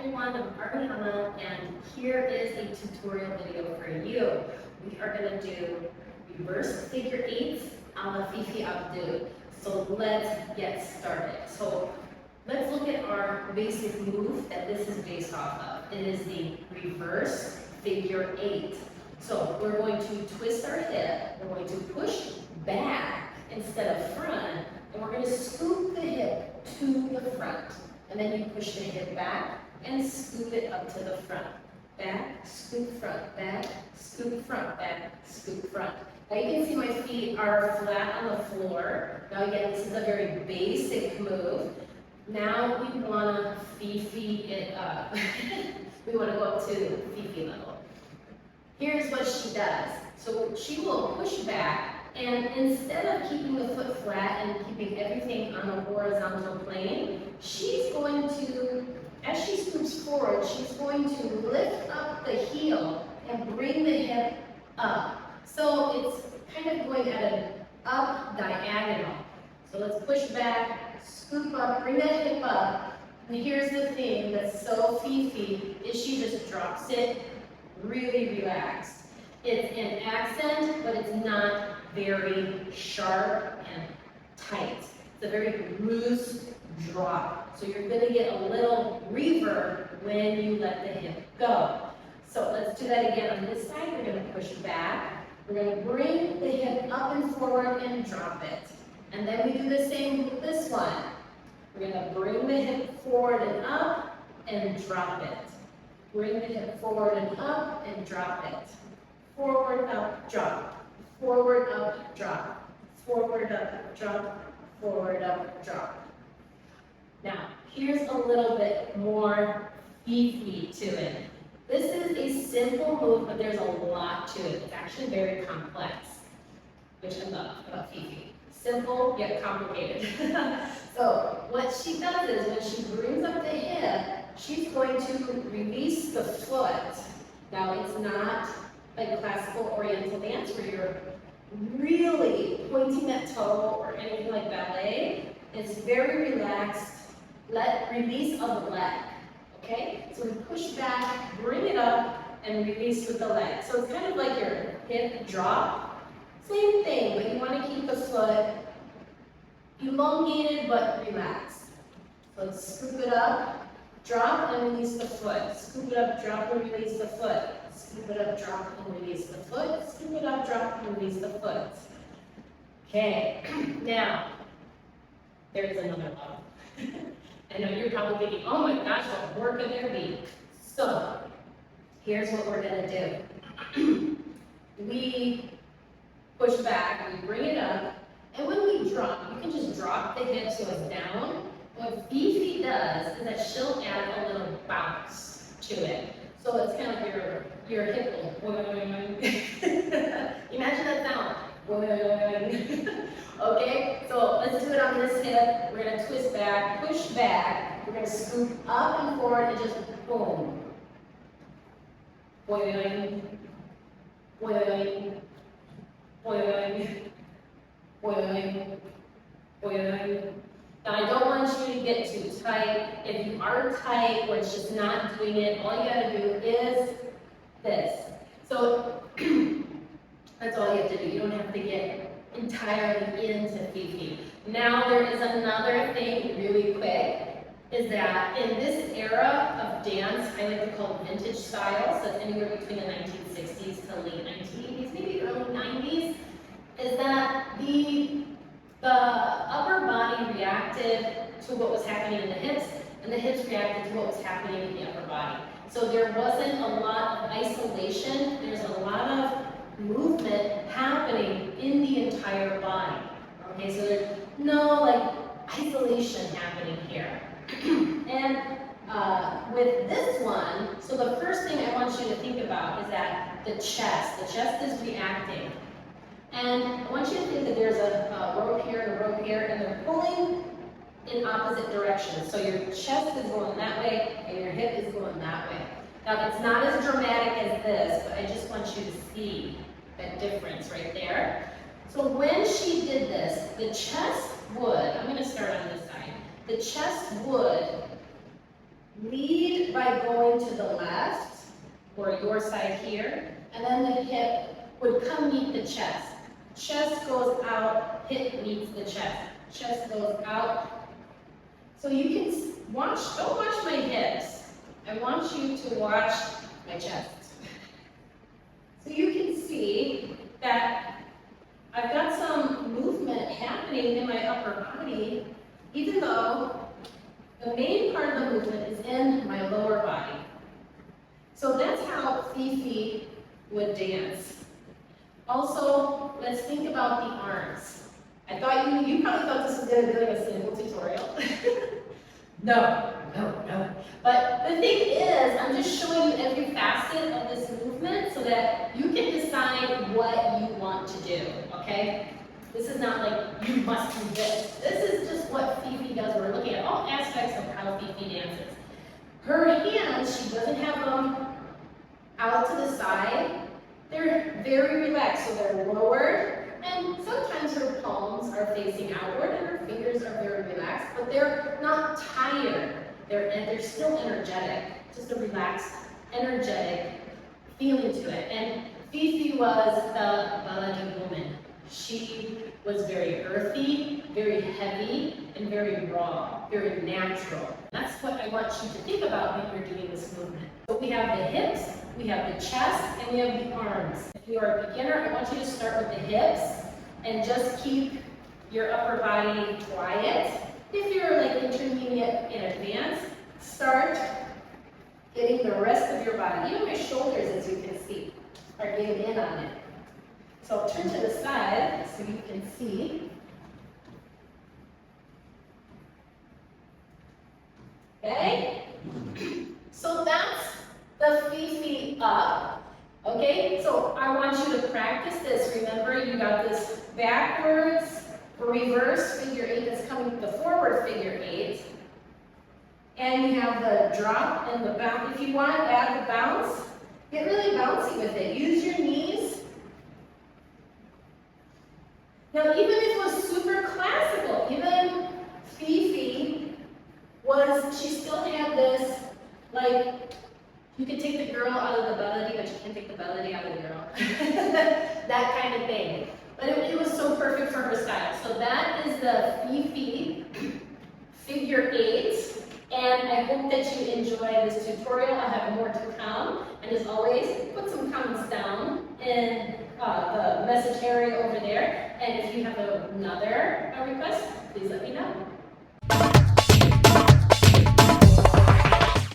everyone, I'm Ariana, and here is a tutorial video for you. We are going to do reverse figure eights a la Fifi Abdo. So let's get started. So let's look at our basic move that this is based off of. It is the reverse figure eight. So we're going to twist our hip, we're going to push back instead of front, and we're going to scoop the hip to the front. And then you push the hip back and scoop it up to the front. Back, scoop front, back, scoop front, back, scoop front. Now you can see my feet are flat on the floor. Now again, this is a very basic move. Now we want to Fifi it up. We want to go up to Fifi level. Here's what she does. So she will push back, and instead of keeping the foot flat and keeping everything on a horizontal plane, she's going to, as she scoops forward, she's going to lift up the heel and bring the hip up. So it's kind of going at an up diagonal. So let's push back, scoop up, bring that hip up. And here's the thing that's so Fifi, is she just drops it really relaxed. It's an accent, but it's not very sharp and tight. It's a very loose drop. So you're gonna get a little reverb when you let the hip go. So let's do that again on this side. We're gonna push back. We're gonna bring the hip up and forward and drop it. And then we do the same with this one. We're gonna bring the hip forward and up and drop it. Bring the hip forward and up and drop it. Forward, up, drop. Forward, up, drop. Forward, up, drop. Forward, up, drop. Now, here's a little bit more Fifi to it. This is a simple move, but there's a lot to it. It's actually very complex, which I love about Fifi. Simple, yet complicated. So, what she does is, when she brings up the hip, she's going to release the foot. Now, it's not like classical oriental dance where you're really pointing that toe or anything like ballet. It's very relaxed. Release of the leg. Okay? So we push back, bring it up, and release with the leg. So it's kind of like your hip drop. Same thing, but you want to keep the foot elongated but relaxed. So let's scoop it up, drop, and release the foot. Scoop it up, drop, and release the foot. Scoop it up, drop, and release the foot. Scoop it up, drop, and release the foot. Okay, now, there's another level. I know you're probably thinking, oh my gosh, what more could there be? So, here's what we're gonna do. We push back, we bring it up, and when we drop, you can just drop the hip so it's down. What Fifi does is that she'll add a little bounce to it. So it's kind of like your hip will imagine that sound. Okay, so let's do it on this hip. We're gonna twist back, push back. We're gonna scoop up and forward and just boom. Boing, boing, boing, boing, boing. Now, I don't want you to get too tight. If you are tight or it's just not doing it, all you gotta do is this. So that's all you have to do. You don't have to get entirely into Fifi. Now, there is another thing really quick, is that in this era of dance, I like to call vintage style, so it's anywhere between the 1960s to late 1980s, maybe early 90s, is that the upper body reacted to what was happening in the hips, and the hips reacted to what was happening in the upper body. So there wasn't a lot of isolation, there's a lot of movement happening in the entire body. Okay, so there's no like isolation happening here. And with this one, so the first thing I want you to think about is that the chest is reacting. And I want you to think that there's a rope here and a rope here, and they're pulling in opposite directions. So your chest is going that way, and your hip is going that way. Now, it's not as dramatic as this, but I just want you to see that difference right there. So when she did this, the chest would, I'm going to start on this side, the chest would Lead by going to the left, or your side here, and then the hip would come meet the chest. Chest goes out, hip meets the chest. Chest goes out. So you can watch, don't watch my hips. I want you to watch my chest. So you can see that I've got some movement happening in my upper body, even though the main part of the movement is in my lower body. So that's how Fifi would dance. Also, let's think about the arms. I thought you probably thought this was going to be like a simple tutorial. No. But the thing is, I'm just showing you every facet of this movement so that you can decide what you want to do, okay? This is not like you must do this. This is just what Fifi does. We're looking at all aspects of how Fifi dances. Her hands, she doesn't have them out to the side. They're very relaxed, so they're lowered, and sometimes her palms are facing outward and her fingers are very relaxed, but they're not tired. They're still energetic, just a relaxed, energetic feeling to it. And Fifi was the baladi woman. She was very earthy, very heavy, and very raw, very natural. That's what I want you to think about when you're doing this movement. So we have the hips, we have the chest, and we have the arms. If you are a beginner, I want you to start with the hips and just keep your upper body quiet. If you're like intermediate and advanced, start getting the rest of your body. Even my shoulders, as you can see, are getting in on it. So I'll turn to the side so you can see. Okay? So that's the Fifi up. Okay? So I want you to practice this. Remember, you got this backwards, reverse figure eight that's coming, the forward figure eight. And you have the drop and the bounce. If you want to add the bounce, get really bouncy with it. Use your knees. Now, even if it was super classical, even Fifi she still had this, like, you could take the girl out of the melody, but you can't take the melody out of the girl. That kind of thing. But it was so perfect for her style. So that is the Fifi figure eight. And I hope that you enjoy this tutorial. I have more to come. And as always, put some comments down in the message area over there. And if you have another request, please let me know.